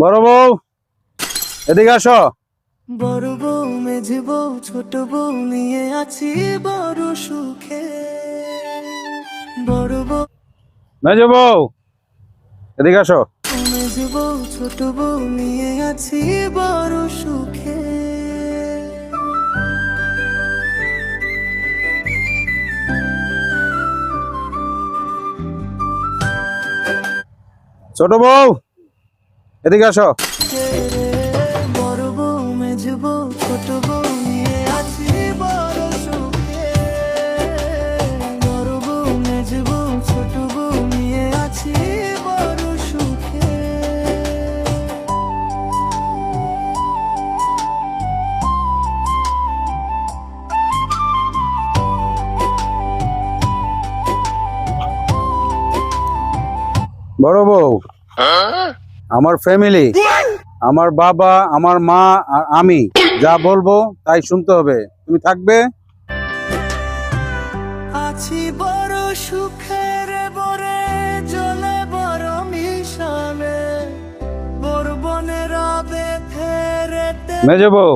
বড় বউ, এদিকে আসো। বড় বউ মেঝে বউ ছোট বউ নিয়ে আছি বড় সুখে। বড় বউ মেজ বউ, এদিকে আসো। মেঝে বউ ছোট বউ নিয়ে আছি বড় সুখে। ছোট বউ, এদিকে আসো। বড় বউ মেঝে বউ ছোট বউ নিয়ে আছি বড় সুখে। বড় বউ মেঝে বউ ছোট বউ নিয়ে আছি বড় সুখে। বড় বউ, আমার ফ্যামিলি, আমার বাবা, আমার মা আর আমি যা বলবো তাই শুনতে হবে। তুমি থাকবে? আছি বড় সুখের বরে জলে বড় মিশালে বরবনের বেথেরেতে। মেজ বউ,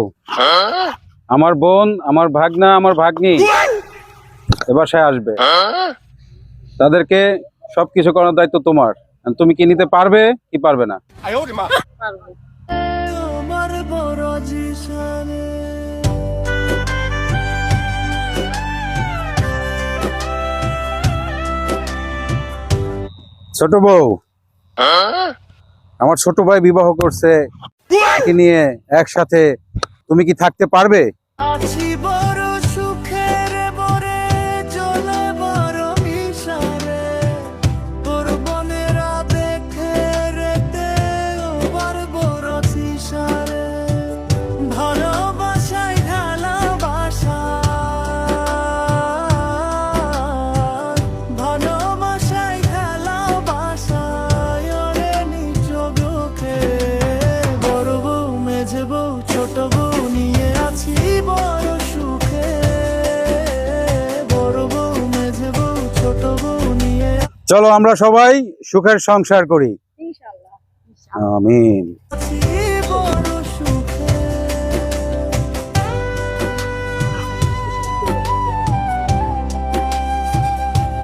আমার বোন, আমার ভাগনা, আমার ভাগ্নি এ বাসায় আসবে। তাদেরকে সবকিছু করার দায়িত্ব তোমার। তুমি কি নিতে পারবে কি পারবে না? তোমার বড় জিশানে ছোট বউ, আমার ছোট ভাই বিবাহ করছে, একে নিয়ে একসাথে তুমি কি থাকতে পারবে? আছি বড় সুখের বরে জলে বড় মিশালে বরবনের বেথেরেতে ওবার বড় জিশানে। ভালোবাসায় ভালোবাসা, ভালোবাসায় ভালোবাসা ওরে নিজ চোখে। বড় বউ মেঝে বউ ছোট বউ নিয়ে আছি বড় সুখে। বড় বউ মেঝে বউ ছোট বউ নিয়ে চলো আমরা সবাই সুখের সংসার করি। আমিন। আছি